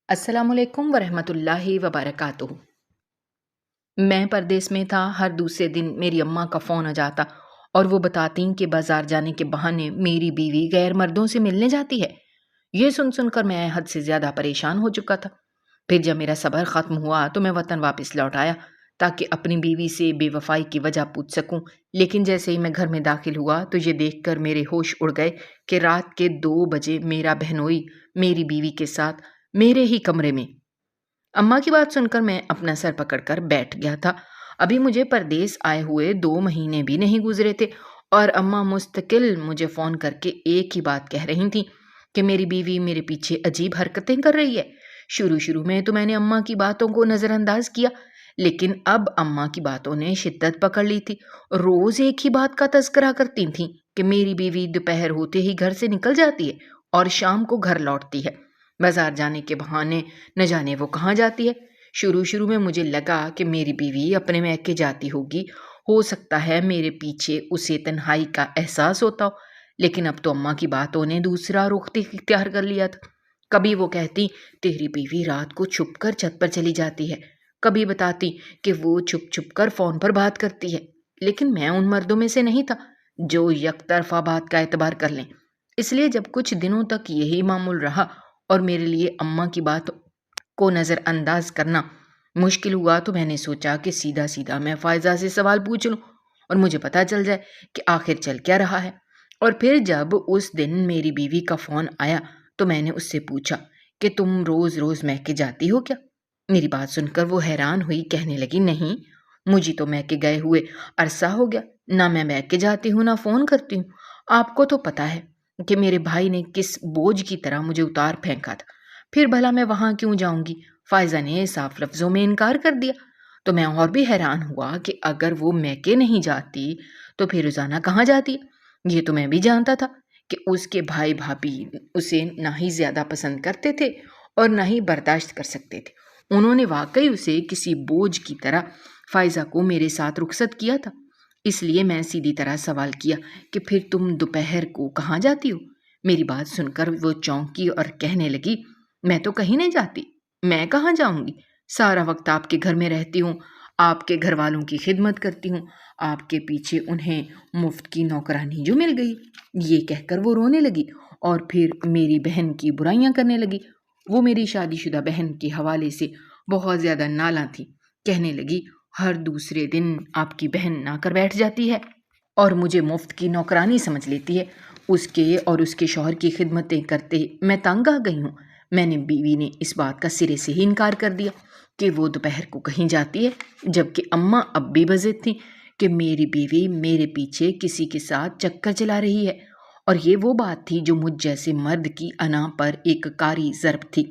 السلام علیکم ورحمۃ اللہ وبرکاتہ۔ میں پردیس میں تھا۔ ہر دوسرے دن میری اماں کا فون آ جاتا اور وہ بتاتی کہ بازار جانے کے بہانے میری بیوی غیر مردوں سے ملنے جاتی ہے۔ یہ سن کر میں حد سے زیادہ پریشان ہو چکا تھا۔ پھر جب میرا صبر ختم ہوا تو میں وطن واپس لوٹ آیا تاکہ اپنی بیوی سے بے وفائی کی وجہ پوچھ سکوں، لیکن جیسے ہی میں گھر میں داخل ہوا تو یہ دیکھ کر میرے ہوش اڑ گئے کہ رات کے 2 بجے میرا بہنوئی میری بیوی کے ساتھ میرے ہی کمرے میں۔ اماں کی بات سن کر میں اپنا سر پکڑ کر بیٹھ گیا تھا۔ ابھی مجھے پردیس آئے ہوئے 2 مہینے بھی نہیں گزرے تھے اور اماں مستقل مجھے فون کر کے ایک ہی بات کہہ رہی تھیں کہ میری بیوی میرے پیچھے عجیب حرکتیں کر رہی ہے۔ شروع میں تو میں نے اماں کی باتوں کو نظر انداز کیا، لیکن اب اماں کی باتوں نے شدت پکڑ لی تھی۔ روز ایک ہی بات کا تذکرہ کرتی تھیں کہ میری بیوی دوپہر ہوتے ہی گھر سے نکل جاتی ہے اور شام کو گھر لوٹتی ہے۔ بازار جانے کے بہانے نہ جانے وہ کہاں جاتی ہے۔ شروع میں مجھے لگا کہ میری بیوی اپنے میکے جاتی ہوگی، ہو سکتا ہے میرے پیچھے اسے تنہائی کا احساس ہوتا ہو، لیکن اب تو اماں کی باتوں نے دوسرا رخ اختیار کر لیا تھا۔ کبھی وہ کہتی تیری بیوی رات کو چھپ کر چھت پر چلی جاتی ہے، کبھی بتاتی کہ وہ چھپ کر فون پر بات کرتی ہے، لیکن میں ان مردوں میں سے نہیں تھا جو یک طرفہ بات کا اعتبار کر لیں۔ اس لیے جب کچھ دنوں تک یہی معمول رہا اور میرے لیے اماں کی بات کو نظر انداز کرنا مشکل ہوا تو میں نے سوچا کہ سیدھا میں فائزہ سے سوال پوچھ لوں اور مجھے پتہ چل جائے کہ آخر چل کیا رہا ہے۔ اور پھر جب اس دن میری بیوی کا فون آیا تو میں نے اس سے پوچھا کہ تم روز میکے جاتی ہو کیا؟ میری بات سن کر وہ حیران ہوئی، کہنے لگی نہیں، مجھے تو میکے گئے ہوئے عرصہ ہو گیا، نہ میں میکے جاتی ہوں نہ فون کرتی ہوں۔ آپ کو تو پتہ ہے کہ میرے بھائی نے کس بوجھ کی طرح مجھے اتار پھینکا تھا، پھر بھلا میں وہاں کیوں جاؤں گی؟ فائزہ نے صاف لفظوں میں انکار کر دیا۔ تو میں اور بھی حیران ہوا کہ اگر وہ میکے نہیں جاتی تو پھر روزانہ کہاں جاتی ہے؟ یہ تو میں بھی جانتا تھا کہ اس کے بھائی بھابھی اسے نہ ہی زیادہ پسند کرتے تھے اور نہ ہی برداشت کر سکتے تھے۔ انہوں نے واقعی اسے کسی بوجھ کی طرح فائزہ کو میرے ساتھ رخصت کیا تھا۔ اس لیے میں سیدھی طرح سوال کیا کہ پھر تم دوپہر کو کہاں جاتی ہو؟ میری بات سن کر وہ چونکی اور کہنے لگی میں تو کہیں نہیں جاتی، میں کہاں جاؤں گی، سارا وقت آپ کے گھر میں رہتی ہوں، آپ کے گھر والوں کی خدمت کرتی ہوں، آپ کے پیچھے انہیں مفت کی نوکرانی جو مل گئی۔ یہ کہہ کر وہ رونے لگی اور پھر میری بہن کی برائیاں کرنے لگی۔ وہ میری شادی شدہ بہن کے حوالے سے بہت زیادہ نالاں تھی، کہنے لگی ہر دوسرے دن آپ کی بہن نہ کر بیٹھ جاتی ہے اور مجھے مفت کی نوکرانی سمجھ لیتی ہے۔ اس کے اور اس کے شوہر کی خدمتیں کرتے میں تنگ آ گئی ہوں۔ میں نے بیوی نے اس بات کا سرے سے ہی انکار کر دیا کہ وہ دوپہر کو کہیں جاتی ہے، جبکہ اماں اب بھی بضد تھیں کہ میری بیوی میرے پیچھے کسی کے ساتھ چکر چلا رہی ہے، اور یہ وہ بات تھی جو مجھ جیسے مرد کی انا پر ایک کاری ضرب تھی۔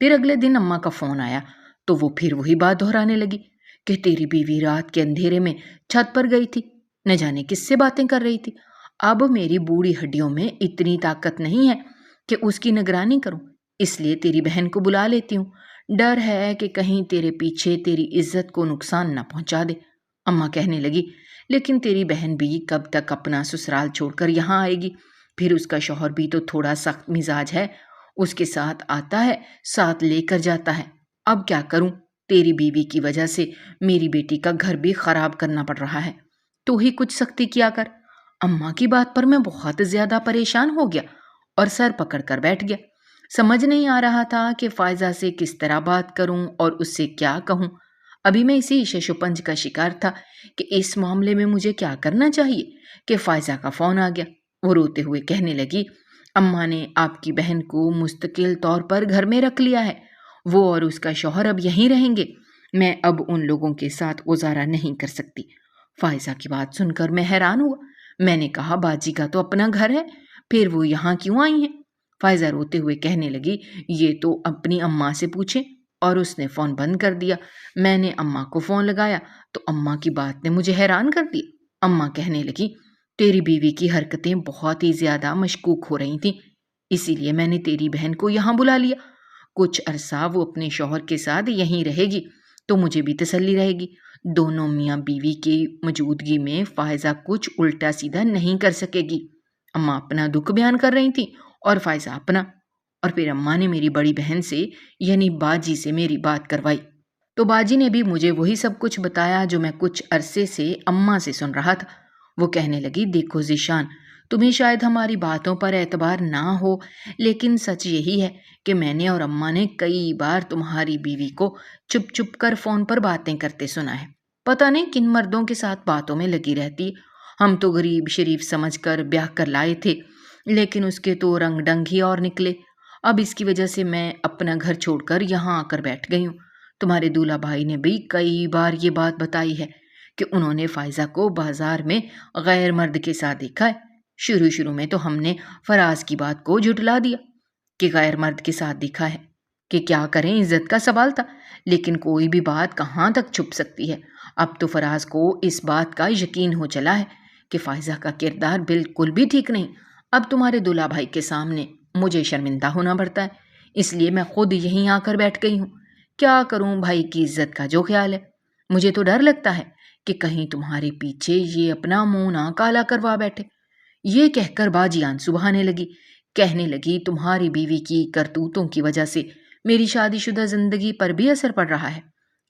پھر اگلے دن اماں کا فون آیا تو وہ پھر وہی بات دہرانے لگی کہ تیری بیوی رات کے اندھیرے میں چھت پر گئی تھی، نہ جانے کس سے باتیں کر رہی تھی۔ اب میری بوڑھی ہڈیوں میں اتنی طاقت نہیں ہے کہ اس کی نگرانی کروں، اس لیے تیری بہن کو بلا لیتی ہوں، ڈر ہے کہ کہیں تیرے پیچھے تیری عزت کو نقصان نہ پہنچا دے۔ اماں کہنے لگی لیکن تیری بہن بھی کب تک اپنا سسرال چھوڑ کر یہاں آئے گی؟ پھر اس کا شوہر بھی تو تھوڑا سخت مزاج ہے، اس کے ساتھ آتا ہے، ساتھ لے کر جاتا ہے۔ اب کیا کروں؟ تیری بیوی کی وجہ سے میری بیٹی کا گھر بھی خراب کرنا پڑ رہا ہے، تو ہی کچھ سختی کیا کر۔ اماں کی بات پر میں بہت زیادہ پریشان ہو گیا اور سر پکڑ کر بیٹھ گیا۔ سمجھ نہیں آ رہا تھا کہ فائزہ سے کس طرح بات کروں اور اس سے کیا کہوں۔ ابھی میں اسی شش و پنج کا شکار تھا کہ اس معاملے میں مجھے کیا کرنا چاہیے کہ فائزہ کا فون آ گیا۔ وہ روتے ہوئے کہنے لگی اماں نے آپ کی بہن کو مستقل طور پر گھر میں رکھ لیا ہے، وہ اور اس کا شوہر اب یہیں رہیں گے، میں اب ان لوگوں کے ساتھ گزارا نہیں کر سکتی۔ فائزہ کی بات سن کر میں حیران ہوا۔ میں نے کہا باجی کا تو اپنا گھر ہے، پھر وہ یہاں کیوں آئی ہیں؟ فائزہ روتے ہوئے کہنے لگی یہ تو اپنی اماں سے پوچھیں، اور اس نے فون بند کر دیا۔ میں نے اماں کو فون لگایا تو اماں کی بات نے مجھے حیران کر دیا۔ اماں کہنے لگی تیری بیوی کی حرکتیں بہت ہی زیادہ مشکوک ہو رہی تھیں، اسی لیے میں نے تیری بہن کو یہاں بلا لیا۔ کچھ عرصہ وہ اپنے شوہر کے ساتھ یہیں رہے گی تو مجھے بھی تسلی رہے گی۔ دونوں میاں بیوی کی موجودگی میں فائزہ کچھ الٹا سیدھا نہیں کر سکے گی۔ اماں اپنا دکھ بیان کر رہی تھیں اور فائزہ اپنا، اور پھر اماں نے میری بڑی بہن سے یعنی باجی سے میری بات کروائی تو باجی نے بھی مجھے وہی سب کچھ بتایا جو میں کچھ عرصے سے اماں سے سن رہا تھا۔ وہ کہنے لگی، دیکھو ذیشان، تمہیں شاید ہماری باتوں پر اعتبار نہ ہو، لیکن سچ یہی ہے کہ میں نے اور اماں نے کئی بار تمہاری بیوی کو چپ چپ کر فون پر باتیں کرتے سنا ہے۔ پتہ نہیں کن مردوں کے ساتھ باتوں میں لگی رہتی۔ ہم تو غریب شریف سمجھ کر بیاہ کر لائے تھے، لیکن اس کے تو رنگ ڈنگ ہی اور نکلے۔ اب اس کی وجہ سے میں اپنا گھر چھوڑ کر یہاں آ کر بیٹھ گئی ہوں۔ تمہارے دولہا بھائی نے بھی کئی بار یہ بات بتائی ہے کہ انہوں نے فائزہ کو بازار میں غیر مرد کے ساتھ دیکھا ہے۔ شروع میں تو ہم نے فراز کی بات کو جھٹلا دیا کہ غیر مرد کے ساتھ دیکھا ہے، کہ کیا کریں، عزت کا سوال تھا، لیکن کوئی بھی بات کہاں تک چھپ سکتی ہے۔ اب تو فراز کو اس بات کا یقین ہو چلا ہے کہ فائزہ کا کردار بالکل بھی ٹھیک نہیں۔ اب تمہارے دولہا بھائی کے سامنے مجھے شرمندہ ہونا پڑتا ہے، اس لیے میں خود یہیں آ کر بیٹھ گئی ہوں۔ کیا کروں، بھائی کی عزت کا جو خیال ہے۔ مجھے تو ڈر لگتا ہے کہ کہیں تمہارے پیچھے یہ اپنا منہ نہ کالا کروا بیٹھے۔ یہ کہہ کر باجی آنسو بہانے لگی، کہنے لگی، تمہاری بیوی کی کرتوتوں کی وجہ سے میری شادی شدہ زندگی پر بھی اثر پڑ رہا ہے،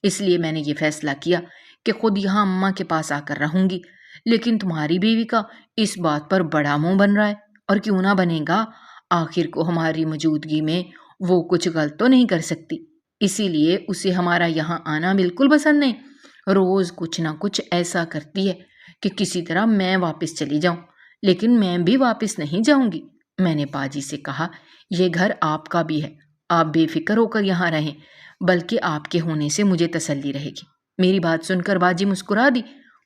اس لیے میں نے یہ فیصلہ کیا کہ خود یہاں اماں کے پاس آ کر رہوں گی، لیکن تمہاری بیوی کا اس بات پر بڑا منہ بن رہا ہے، اور کیوں نہ بنے گا، آخر کو ہماری موجودگی میں وہ کچھ غلط تو نہیں کر سکتی، اسی لیے اسے ہمارا یہاں آنا بالکل پسند نہیں۔ روز کچھ نہ کچھ ایسا کرتی ہے کہ کسی طرح میں واپس چلی جاؤں، لیکن میں بھی واپس نہیں جاؤں گی۔ میں نے باجی سے کہا، یہ گھر آپ کا بھی ہے، آپ بے فکر ہو کر یہاں رہیں، بلکہ آپ کے ہونے سے مجھے تسلی رہے گی۔ میری بات سن کر باجی مسکرا دی،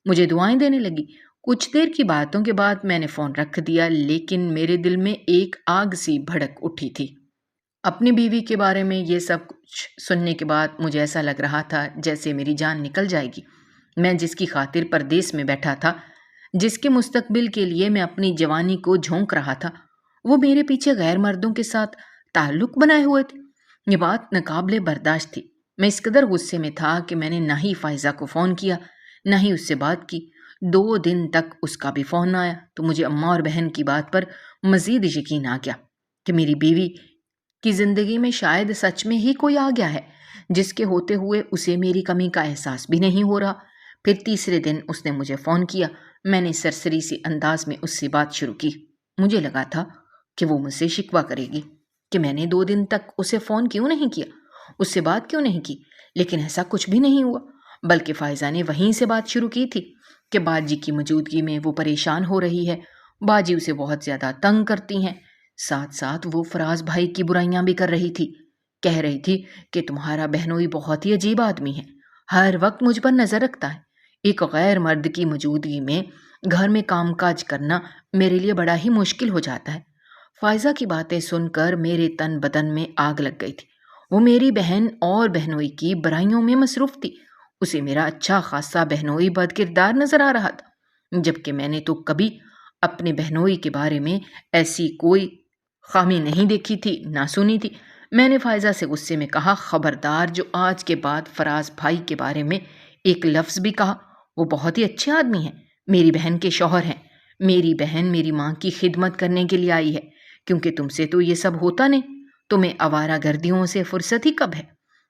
مجھے دعائیں دینے لگی۔ کچھ دیر کی باتوں کے بعد میں نے فون رکھ دیا، لیکن میرے دل میں ایک آگ سی بھڑک اٹھی تھی۔ اپنی بیوی کے بارے میں یہ سب کچھ سننے کے بعد مجھے ایسا لگ رہا تھا جیسے میری جان نکل جائے گی۔ میں جس کی خاطر پردیس میں بیٹھا تھا، جس کے مستقبل کے لیے میں اپنی جوانی کو جھونک رہا تھا، وہ میرے پیچھے غیر مردوں کے ساتھ تعلق بنائے ہوئے تھے۔ یہ بات ناقابل برداشت تھی۔ میں اس قدر غصے میں تھا کہ میں نے نہ ہی فائزہ کو فون کیا، نہ ہی اس سے بات کی۔ 2 دن تک اس کا بھی فون نہ آیا تو مجھے اماں اور بہن کی بات پر مزید یقین آ گیا کہ میری بیوی کی زندگی میں شاید سچ میں ہی کوئی آ گیا ہے، جس کے ہوتے ہوئے اسے میری کمی کا احساس بھی نہیں ہو رہا۔ پھر تیسرے دن اس نے مجھے فون کیا۔ میں نے سرسری سی انداز میں اس سے بات شروع کی۔ مجھے لگا تھا کہ وہ مجھ سے شکوہ کرے گی کہ میں نے 2 دن تک اسے فون کیوں نہیں کیا، اس سے بات کیوں نہیں کی، لیکن ایسا کچھ بھی نہیں ہوا، بلکہ فائزہ نے وہیں سے بات شروع کی تھی کہ باجی کی موجودگی میں وہ پریشان ہو رہی ہے، باجی اسے بہت زیادہ تنگ کرتی ہیں۔ ساتھ ساتھ وہ فراز بھائی کی برائیاں بھی کر رہی تھی، کہہ رہی تھی کہ تمہارا بہنوئی بہت ہی عجیب آدمی ہے، ہر وقت مجھ پر نظر رکھتا ہے، ایک غیر مرد کی موجودگی میں گھر میں کام کاج کرنا میرے لیے بڑا ہی مشکل ہو جاتا ہے۔ فائزہ کی باتیں سن کر میرے تن بدن میں آگ لگ گئی تھی۔ وہ میری بہن اور بہنوئی کی برائیوں میں مصروف تھی، اسے میرا اچھا خاصا بہنوئی بد کردار نظر آ رہا تھا، جبکہ میں نے تو کبھی اپنے بہنوئی کے بارے میں ایسی کوئی خامی نہیں دیکھی تھی، نہ سنی تھی۔ میں نے فائزہ سے غصے میں کہا، خبردار جو آج کے بعد فراز بھائی کے بارے میں ایک لفظ بھی کہا، وہ بہت ہی اچھے آدمی ہیں، میری بہن کے شوہر ہیں، میری بہن میری ماں کی خدمت کرنے کے لیے آئی ہے، کیونکہ تم سے تو یہ سب ہوتا نہیں، تمہیں آوارہ گردیوں سے فرصت ہی کب ہے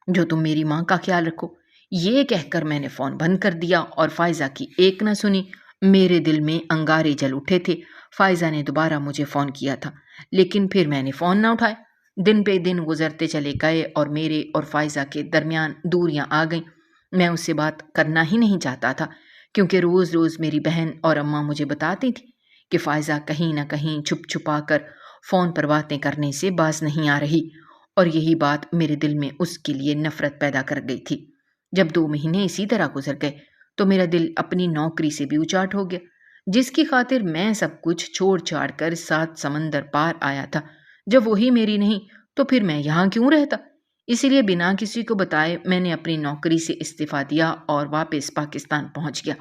جو تم میری ماں کا خیال رکھو۔ یہ کہہ کر میں نے فون بند کر دیا اور فائزہ کی ایک نہ سنی۔ میرے دل میں انگارے جل اٹھے تھے۔ فائزہ نے دوبارہ مجھے فون کیا تھا، لیکن پھر میں نے فون نہ اٹھایا۔ دن پہ دن گزرتے چلے گئے اور میرے اور فائزہ کے درمیان دوریاں آ گئیں۔ میں اس سے بات کرنا ہی نہیں چاہتا تھا، کیونکہ روز روز میری بہن اور اماں مجھے بتاتی تھی کہ فائزہ کہیں نہ کہیں چھپ چھپا کر فون پر باتیں کرنے سے باز نہیں آ رہی، اور یہی بات میرے دل میں اس کے لیے نفرت پیدا کر گئی تھی۔ جب 2 مہینے اسی طرح گزر گئے تو میرا دل اپنی نوکری سے بھی اچاٹ ہو گیا، جس کی خاطر میں سب کچھ چھوڑ چھاڑ کر 7 سمندر پار آیا تھا۔ جب وہی میری نہیں تو پھر میں یہاں کیوں رہتا؟ اسی لیے بنا کسی کو بتائے میں نے اپنی نوکری سے استعفیٰ دیا اور واپس پاکستان پہنچ گیا۔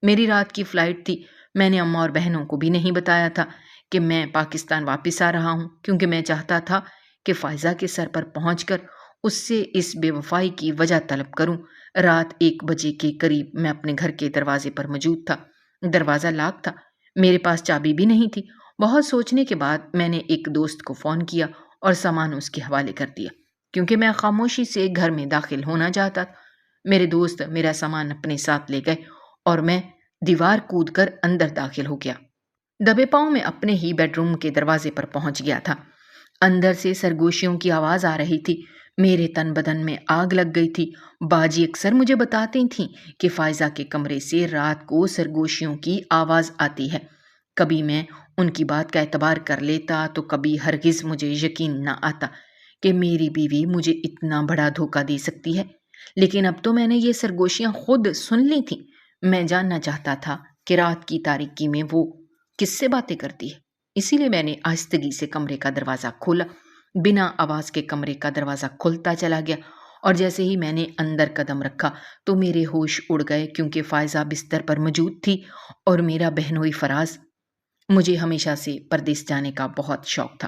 میری رات کی فلائٹ تھی۔ میں نے اماں اور بہنوں کو بھی نہیں بتایا تھا کہ میں پاکستان واپس آ رہا ہوں، کیونکہ میں چاہتا تھا کہ فائزہ کے سر پر پہنچ کر اس سے اس بے وفائی کی وجہ طلب کروں۔ رات 1 بجے کے قریب میں اپنے گھر کے دروازے پر موجود تھا۔ دروازہ لاک تھا، میرے پاس چابی بھی نہیں تھی۔ بہت سوچنے کے بعد میں نے ایک دوست کو فون کیا اور سامان اس کے حوالے کر دیا، کیونکہ میں خاموشی سے گھر میں داخل ہونا چاہتا تھا۔ میرے دوست میرا سامان اپنے ساتھ لے گئے اور میں دیوار کود کر اندر داخل ہو گیا۔ دبے پاؤں میں اپنے ہی بیڈ روم کے دروازے پر پہنچ گیا تھا۔ اندر سے سرگوشیوں کی آواز آ رہی تھی۔ میرے تن بدن میں آگ لگ گئی تھی۔ باجی اکثر مجھے بتاتی تھیں کہ فائزہ کے کمرے سے رات کو سرگوشیوں کی آواز آتی ہے۔ کبھی میں ان کی بات کا اعتبار کر لیتا تو کبھی ہرگز مجھے یقین نہ آتا کہ میری بیوی مجھے اتنا بڑا دھوکہ دے سکتی ہے۔ لیکن اب تو میں نے یہ سرگوشیاں خود سن لی تھیں۔ میں جاننا چاہتا تھا کہ رات کی تاریکی میں وہ کس سے باتیں کرتی ہے، اسی لیے میں نے آہستگی سے کمرے کا دروازہ کھولا۔ بنا آواز کے کمرے کا دروازہ کھلتا چلا گیا اور جیسے ہی میں نے اندر قدم رکھا تو میرے ہوش اڑ گئے، کیونکہ فائزہ بستر پر موجود تھی اور میرا بہنوئی فراز۔ مجھے ہمیشہ سے پردیس جانے کا بہت شوق تھا۔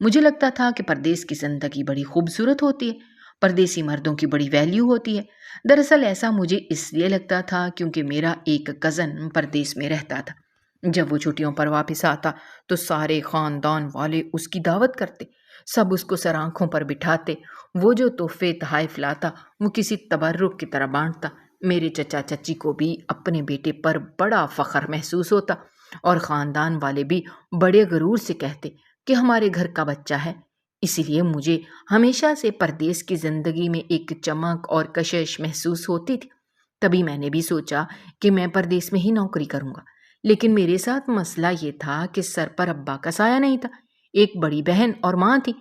مجھے لگتا تھا کہ پردیس کی زندگی بڑی خوبصورت ہوتی ہے، پردیسی مردوں کی بڑی ویلیو ہوتی ہے۔ دراصل ایسا مجھے اس لیے لگتا تھا کیونکہ میرا ایک کزن پردیس میں رہتا تھا۔ جب وہ چھٹیوں پر واپس آتا تو سارے خاندان والے اس کی دعوت کرتے، سب اس کو سر آنکھوں پر بٹھاتے۔ وہ جو تحفے تحائف لاتا وہ کسی تبرک کی طرح بانٹتا۔ میرے چچا چچی کو بھی اپنے بیٹے پر بڑا فخر محسوس ہوتا اور خاندان والے بھی بڑے غرور سے کہتے کہ ہمارے گھر کا بچہ ہے۔ اسی لیے مجھے ہمیشہ سے پردیس کی زندگی میں ایک چمک اور کشش محسوس ہوتی تھی۔ کبھی میں نے بھی سوچا کہ میں پردیس میں ہی نوکری کروں گا، لیکن میرے ساتھ مسئلہ یہ تھا کہ سر پر ابا کا سایہ نہیں تھا۔ ایک بڑی بہن اور ماں تھی،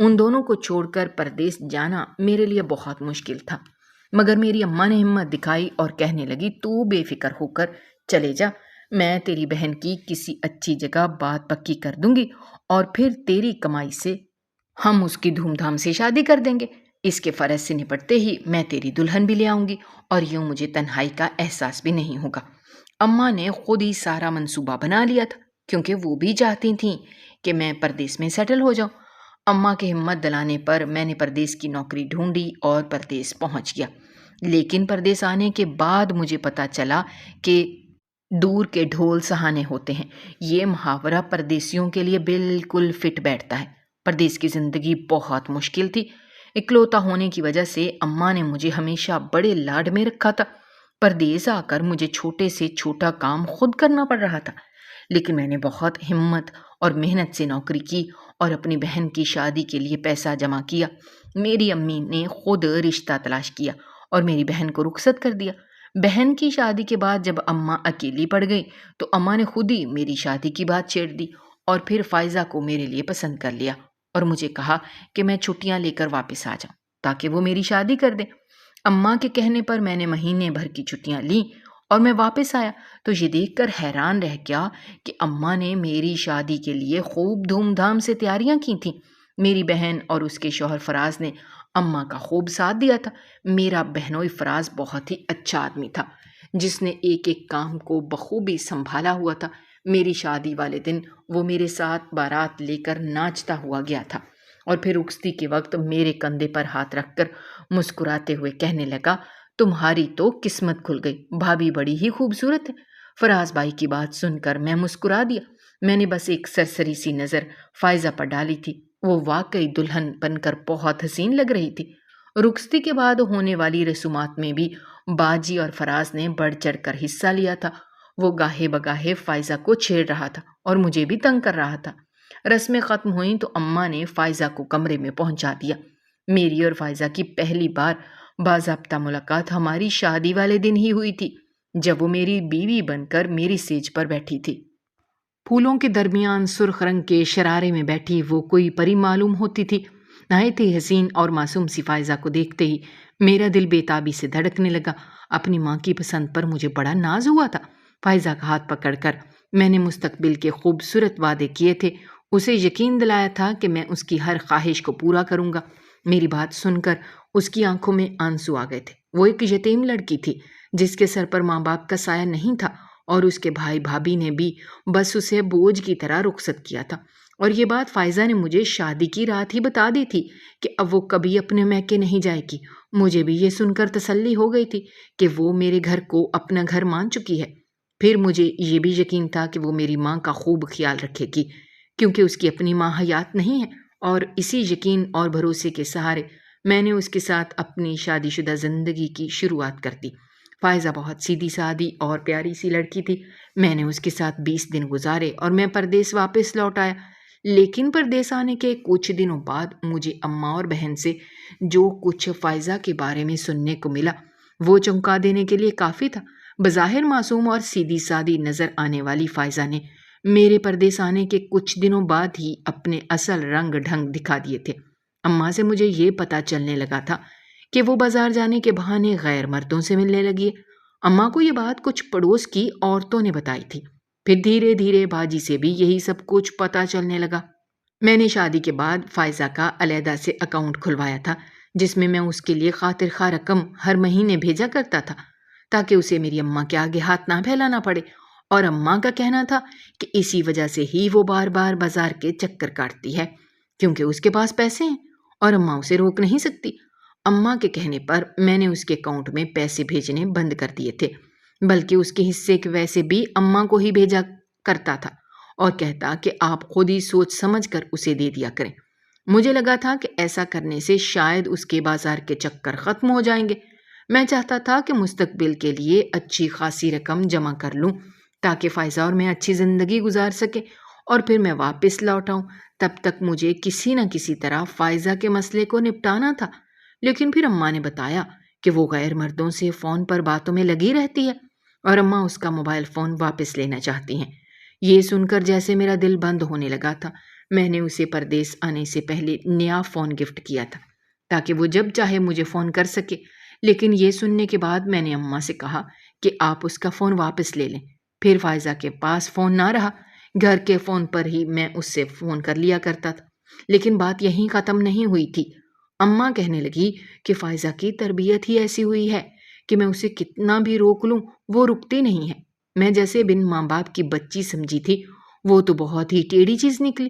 ان دونوں کو چھوڑ کر پردیس جانا میرے لیے بہت مشکل تھا۔ مگر میری اماں نے ہمت دکھائی اور کہنے لگی، تو بے فکر ہو کر چلے جا، میں تیری بہن کی کسی اچھی جگہ بات پکی کر دوں گی اور پھر تیری کمائی سے ہم اس کی دھوم دھام سے شادی کر دیں گے۔ اس کے فرض سے نپٹتے ہی میں تیری دلہن بھی لے آؤں گی اور یوں مجھے تنہائی کا احساس بھی نہیں ہوگا۔ اماں نے خود ہی سارا منصوبہ بنا لیا تھا، کیونکہ وہ بھی چاہتی تھیں کہ میں پردیس میں سیٹل ہو جاؤں۔ اماں کے ہمت دلانے پر میں نے پردیس کی نوکری ڈھونڈی اور پردیس پہنچ گیا۔ لیکن پردیس آنے کے بعد مجھے پتا چلا کہ دور کے ڈھول سہانے ہوتے ہیں۔ یہ محاورہ پردیسیوں کے لیے بالکل فٹ بیٹھتا ہے۔ پردیس کی زندگی بہت مشکل تھی۔ اکلوتا ہونے کی وجہ سے اماں نے مجھے ہمیشہ بڑے لاڈ میں رکھا تھا۔ پردیس آ کر مجھے چھوٹے سے چھوٹا کام خود کرنا پڑ رہا تھا، لیکن میں نے بہت ہمت اور محنت سے نوکری کی اور اپنی بہن کی شادی کے لیے پیسہ جمع کیا۔ میری امی نے خود رشتہ تلاش کیا اور میری بہن کو رخصت کر دیا۔ بہن کی شادی کے بعد جب اماں اکیلی پڑ گئی تو اماں نے خود ہی میری شادی کی بات چھیڑ دی اور پھر فائزہ کو میرے لیے پسند کر لیا اور مجھے کہا کہ میں چھٹیاں لے کر واپس آ جاؤں تاکہ وہ میری شادی کر دیں۔ اماں کے کہنے پر میں نے مہینے بھر کی چھٹیاں لیں اور میں واپس آیا تو یہ دیکھ کر حیران رہ گیا کہ اماں نے میری شادی کے لیے خوب دھوم دھام سے تیاریاں کی تھیں۔ میری بہن اور اس کے شوہر فراز نے اماں کا خوب ساتھ دیا تھا۔ میرا بہنوئی فراز بہت ہی اچھا آدمی تھا، جس نے ایک ایک کام کو بخوبی سنبھالا ہوا تھا۔ میری شادی والے دن وہ میرے ساتھ بارات لے کر ناچتا ہوا گیا تھا اور پھر رخصتی کے وقت میرے کندھے پر ہاتھ رکھ کر مسکراتے ہوئے کہنے لگا، تمہاری تو قسمت کھل گئی، بھابھی بڑی ہی خوبصورت ہے۔ فراز بھائی کی بات سن کر میں مسکرا دیا۔ میں نے بس ایک سرسری سی نظر فائزہ پر ڈالی تھی، وہ واقعی دلہن بن کر بہت حسین لگ رہی تھی۔ رخصتی کے بعد ہونے والی رسومات میں بھی باجی اور فراز نے بڑھ چڑھ کر حصہ لیا تھا۔ وہ گاہے بگاہے فائزہ کو چھیڑ رہا تھا اور مجھے بھی تنگ کر رہا تھا۔ رسمیں ختم ہوئیں تو اماں نے فائزہ کو کمرے میں پہنچا دیا۔ میری اور فائزہ کی پہلی بار باضابطہ ملاقات ہماری شادی والے دن ہی ہوئی تھی، جب وہ میری بیوی بن کر میری سیج پر بیٹھی تھی۔ پھولوں کے درمیان سرخ رنگ کے شرارے میں بیٹھی وہ کوئی پری معلوم ہوتی تھی۔ نہایت ہی حسین اور معصوم سی فائزہ کو دیکھتے ہی میرا دل بے تابی سے دھڑکنے لگا۔ اپنی ماں کی پسند پر مجھے بڑا ناز ہوا تھا۔ فائزہ کا ہاتھ پکڑ کر میں نے مستقبل کے خوبصورت وعدے کیے تھے، اسے یقین دلایا تھا کہ میں اس کی ہر خواہش کو پورا کروں گا۔ میری بات سن کر اس کی آنکھوں میں آنسو آ گئے تھے۔ وہ ایک یتیم لڑکی تھی جس کے سر پر ماں باپ کا سایہ نہیں تھا اور اس کے بھائی بھابھی نے بھی بس اسے بوجھ کی طرح رخصت کیا تھا، اور یہ بات فائزہ نے مجھے شادی کی رات ہی بتا دی تھی کہ اب وہ کبھی اپنے میکے نہیں جائے گی۔ مجھے بھی یہ سن کر تسلی ہو گئی تھی کہ وہ میرے گھر کو اپنا گھر مان چکی ہے۔ پھر مجھے یہ بھی یقین تھا کہ وہ میری ماں کا خوب خیال رکھے گی، کیونکہ اس کی اپنی ماں حیات نہیں ہے اور اسی یقین اور بھروسے کے سہارے میں نے اس کے ساتھ اپنی شادی شدہ زندگی کی شروعات کر دی۔ فائزہ بہت سیدھی سادی اور پیاری سی لڑکی تھی۔ میں نے اس کے ساتھ 20 دن گزارے اور میں پردیس واپس لوٹ آیا۔ لیکن پردیس آنے کے کچھ دنوں بعد مجھے اماں اور بہن سے جو کچھ فائزہ کے بارے میں سننے کو ملا وہ چونکا دینے کے لیے کافی تھا۔ بظاہر معصوم اور سیدھی سادی نظر آنے والی فائزہ نے میرے پردیس آنے کے کچھ دنوں بعد ہی اپنے اصل رنگ ڈھنگ دکھا دیے تھے۔ اماں سے مجھے یہ پتہ چلنے لگا تھا کہ وہ بازار جانے کے بہانے غیر مردوں سے ملنے لگی ہے۔ اماں کو یہ بات کچھ پڑوس کی عورتوں نے بتائی تھی۔ پھر دھیرے دھیرے باجی سے بھی یہی سب کچھ پتہ چلنے لگا۔ میں نے شادی کے بعد فائزہ کا علیحدہ سے اکاؤنٹ کھلوایا تھا جس میں میں اس کے لیے خاطر خواہ رقم ہر مہینے بھیجا کرتا تھا تاکہ اسے میری اماں کے آگے ہاتھ نہ پھیلانا پڑے، اور اماں کا کہنا تھا کہ اسی وجہ سے ہی وہ بار بار بازار کے چکر کاٹتی ہے کیونکہ اس کے پاس پیسے ہیں اور اماں اسے روک نہیں سکتی۔ اماں کے کہنے پر میں نے اس کے اکاؤنٹ میں پیسے بھیجنے بند کر دیے تھے، بلکہ اس کے حصے کے ویسے بھی اماں کو ہی بھیجا کرتا تھا اور کہتا کہ آپ خود ہی سوچ سمجھ کر اسے دے دیا کریں۔ مجھے لگا تھا کہ ایسا کرنے سے شاید اس کے بازار کے چکر ختم ہو جائیں گے۔ میں چاہتا تھا کہ مستقبل کے لیے اچھی خاصی رقم جمع کر لوں تاکہ فائزہ اور میں اچھی زندگی گزار سکیں اور پھر میں واپس لوٹ آؤں۔ تب تک مجھے کسی نہ کسی طرح فائزہ کے مسئلے کو نپٹانا تھا۔ لیکن پھر اماں نے بتایا کہ وہ غیر مردوں سے فون پر باتوں میں لگی رہتی ہے اور اماں اس کا موبائل فون واپس لینا چاہتی ہیں۔ یہ سن کر جیسے میرا دل بند ہونے لگا تھا۔ میں نے اسے پردیس آنے سے پہلے نیا فون گفٹ کیا تھا تاکہ وہ جب چاہے مجھے فون کر سکے، لیکن یہ سننے کے بعد میں نے اماں سے کہا کہ آپ اس کا فون واپس لے لیں۔ پھر فائزہ کے پاس فون نہ رہا۔ گھر کے فون پر ہی میں اس سے فون کر لیا کرتا تھا۔ لیکن بات یہیں ختم نہیں ہوئی تھی۔ اماں کہنے لگی کہ فائزہ کی تربیت ہی ایسی ہوئی ہے کہ میں اسے کتنا بھی روک لوں وہ رکتی نہیں ہے۔ میں جیسے بن ماں باپ کی بچی سمجھی تھی وہ تو بہت ہی ٹیڑھی چیز نکلی۔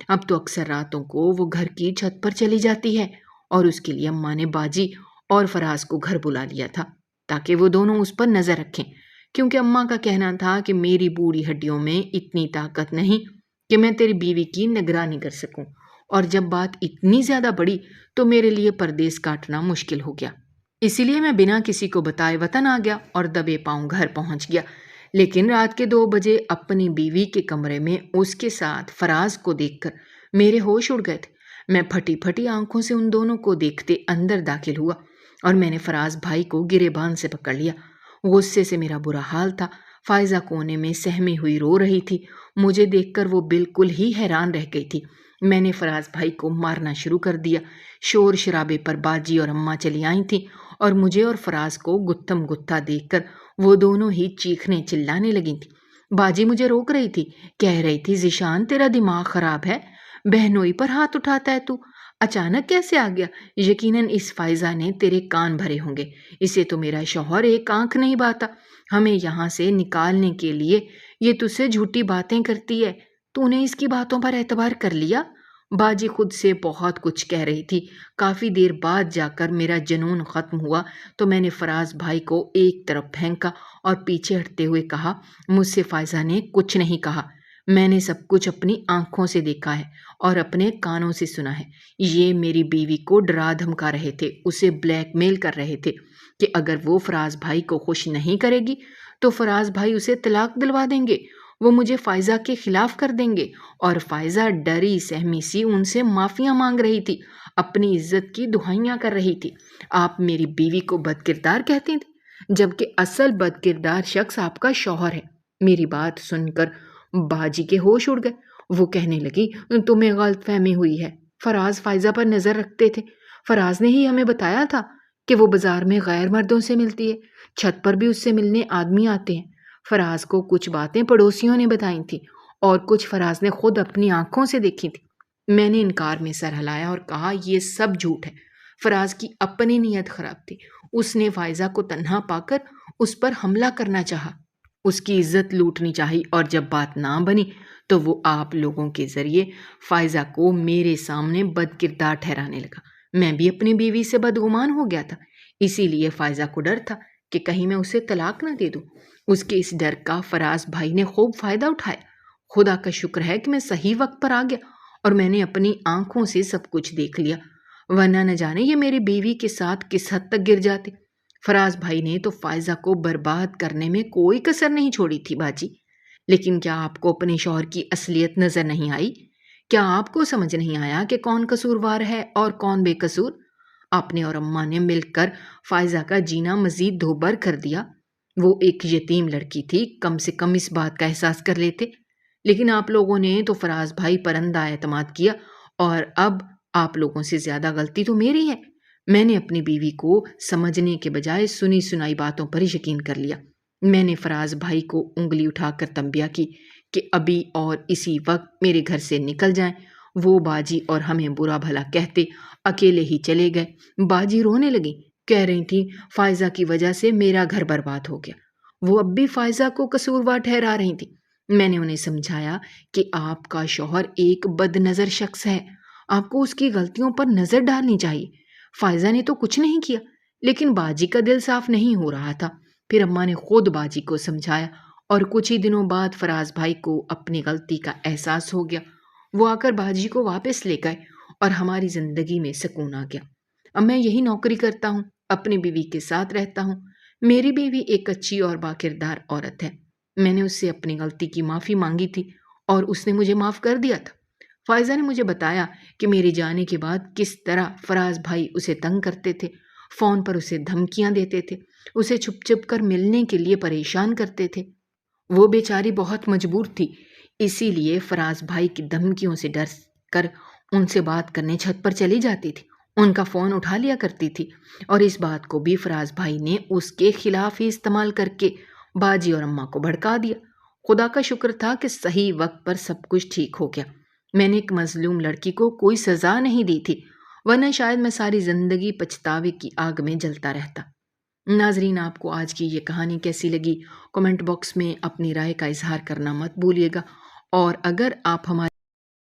اب تو اکثر راتوں کو وہ گھر کی چھت پر چلی جاتی ہے اور اس کے لیے اماں نے باجی اور فراز کو گھر بلا لیا تھا تاکہ وہ دونوں اس پر نظر رکھیں، کیونکہ اماں کا کہنا تھا کہ میری بوڑھی ہڈیوں میں اتنی طاقت نہیں کہ میں تیری بیوی کی نگرانی کر سکوں، اور جب بات اتنی زیادہ بڑی تو میرے لیے پردیس کاٹنا مشکل ہو گیا۔ اسی لیے میں بنا کسی کو بتائے وطن آ گیا اور دبے پاؤں گھر پہنچ گیا۔ لیکن رات کے 2 بجے اپنی بیوی کے کمرے میں اس کے ساتھ فراز کو دیکھ کر میرے ہوش اڑ گئے تھے۔ میں پھٹی پھٹی آنکھوں سے ان دونوں کو دیکھتے اندر داخل ہوا اور میں نے فراز بھائی کو گریبان سے پکڑ لیا۔ غصے سے میرا برا حال تھا۔ فائزہ کونے میں سہمی ہوئی رو رہی تھی۔ مجھے دیکھ کر وہ بالکل ہی حیران رہ گئی تھی۔ میں نے فراز بھائی کو مارنا شروع کر دیا۔ شور شرابے پر باجی اور اماں چلی آئی تھیں اور مجھے اور فراز کو گتھم گتھا دیکھ کر وہ دونوں ہی چیخنے چلانے لگی تھیں۔ باجی مجھے روک رہی تھی، کہہ رہی تھی ذیشان تیرا دماغ خراب ہے، بہنوئی پر ہاتھ اٹھاتا ہے تو اچانک کیسے آ گیا؟ یقیناً اس فائزہ نے تیرے کان بھرے ہوں گے، اسے تو میرا شوہر ایک آنکھ نہیں باتا، ہمیں یہاں سے نکالنے کے لیے یہ تجھ سے جھوٹی باتیں کرتی ہے، تو نے اس کی باتوں پر اعتبار کر لیا؟ باجی خود سے بہت کچھ کہہ رہی تھی۔ کافی دیر بعد جا کر میرا جنون ختم ہوا تو میں نے فراز بھائی کو ایک طرف پھینکا اور پیچھے ہٹتے ہوئے کہا، مجھ سے فائزہ نے کچھ نہیں کہا، میں نے سب کچھ اپنی آنکھوں سے دیکھا ہے اور اپنے کانوں سے سنا ہے۔ یہ میری بیوی کو ڈرا دھمکا رہے تھے، اسے بلیک میل کر رہے تھے کہ اگر وہ فراز بھائی کو خوش نہیں کرے گی تو فراز بھائی اسے طلاق دلوا دیں گے، وہ مجھے فائزہ کے خلاف کر دیں گے، اور فائزہ ڈری سہمی سی ان سے معافیاں مانگ رہی تھی، اپنی عزت کی دہائیاں کر رہی تھی۔ آپ میری بیوی کو بد کردار کہتے تھے جبکہ اصل بد کردار شخص آپ کا شوہر ہے۔ میری بات سن کر باجی کے ہوش اڑ گئے۔ وہ کہنے لگی، تمہیں غلط فہمی ہوئی ہے، فراز فائزہ پر نظر رکھتے تھے، فراز نے ہی ہمیں بتایا تھا کہ وہ بازار میں غیر مردوں سے ملتی ہے، چھت پر بھی اس سے ملنے آدمی آتے ہیں۔ فراز کو کچھ باتیں پڑوسیوں نے بتائی تھیں اور کچھ فراز نے خود اپنی آنکھوں سے دیکھی تھی۔ میں نے انکار میں سر ہلایا اور کہا، یہ سب جھوٹ ہے، فراز کی اپنی نیت خراب تھی، اس نے فائزہ کو تنہا پا کر اس پر حملہ کرنا چاہا، اس کی عزت لوٹنی چاہی، اور جب بات نہ بنی تو وہ آپ لوگوں کے ذریعے فائزہ کو میرے سامنے بد کردار ٹھہرانے لگا۔ میں بھی اپنی بیوی سے بدگمان ہو گیا تھا، اسی لیے فائزہ کو ڈر تھا کہ کہیں میں اسے طلاق نہ دے دوں۔ اس کے اس ڈر کا فراز بھائی نے خوب فائدہ اٹھایا۔ خدا کا شکر ہے کہ میں صحیح وقت پر آ گیا اور میں نے اپنی آنکھوں سے سب کچھ دیکھ لیا، ورنہ نہ جانے یہ میری بیوی کے ساتھ کس حد تک گر جاتے۔ فراز بھائی نے تو فائزہ کو برباد کرنے میں کوئی کسر نہیں چھوڑی تھی باجی۔ لیکن کیا آپ کو اپنے شوہر کی اصلیت نظر نہیں آئی؟ کیا آپ کو سمجھ نہیں آیا کہ کون قصوروار ہے اور کون بے قصور؟ آپ نے اور اماں نے مل کر فائزہ کا جینا مزید دوبر کر دیا۔ وہ ایک یتیم لڑکی تھی، کم سے کم اس بات کا احساس کر لیتے۔ لیکن آپ لوگوں نے تو فراز بھائی پر اندھا اعتماد کیا، اور اب آپ لوگوں سے زیادہ غلطی تو میری ہے۔ میں نے اپنی بیوی کو سمجھنے کے بجائے سنی سنائی باتوں پر یقین کر لیا۔ میں نے فراز بھائی کو انگلی اٹھا کر تنبیہ کی کہ ابھی اور اسی وقت میرے گھر سے نکل جائیں۔ وہ باجی اور ہمیں برا بھلا کہتے اکیلے ہی چلے گئے۔ باجی رونے لگی، کہہ رہی تھی فائزہ کی وجہ سے میرا گھر برباد ہو گیا۔ وہ اب بھی فائزہ کو قصوروار ٹھہرا رہی تھی۔ میں نے انہیں سمجھایا کہ آپ کا شوہر ایک بد نظر شخص ہے، آپ کو اس کی غلطیوں پر نظر ڈالنی چاہیے۔ فائزہ نے تو کچھ نہیں کیا، لیکن باجی کا دل صاف نہیں ہو رہا تھا۔ پھر اماں نے خود باجی کو سمجھایا، اور کچھ ہی دنوں بعد فراز بھائی کو اپنی غلطی کا احساس ہو گیا۔ وہ آ کر باجی کو واپس لے گئے اور ہماری زندگی میں سکون آ گیا۔ اب میں یہی نوکری کرتا ہوں، اپنی بیوی کے ساتھ رہتا ہوں۔ میری بیوی ایک اچھی اور باکردار عورت ہے۔ میں نے اس سے اپنی غلطی کی معافی مانگی تھی اور اس نے مجھے معاف کر دیا تھا۔ فائزہ نے مجھے بتایا کہ میرے جانے کے بعد کس طرح فراز بھائی اسے تنگ کرتے تھے، فون پر اسے دھمکیاں دیتے تھے، اسے چھپ چھپ کر ملنے کے لیے پریشان کرتے تھے۔ وہ بیچاری بہت مجبور تھی، اسی لیے فراز بھائی کی دھمکیوں سے ڈر کر ان سے بات کرنے چھت پر چلی جاتی تھی، ان کا فون اٹھا لیا کرتی تھی، اور اس بات کو بھی فراز بھائی نے اس کے خلاف ہی استعمال کر کے باجی اور اماں کو بھڑکا دیا۔ خدا کا شکر تھا کہ صحیح وقت پر سب کچھ ٹھیک ہو گیا۔ میں نے ایک مظلوم لڑکی کو کوئی سزا نہیں دی تھی، ورنہ شاید میں ساری زندگی پچھتاوے کی آگ میں جلتا رہتا۔ ناظرین، آپ کو آج کی یہ کہانی کیسی لگی؟ کمنٹ باکس میں اپنی رائے کا اظہار کرنا مت بھولیے گا، اور اگر آپ ہمارے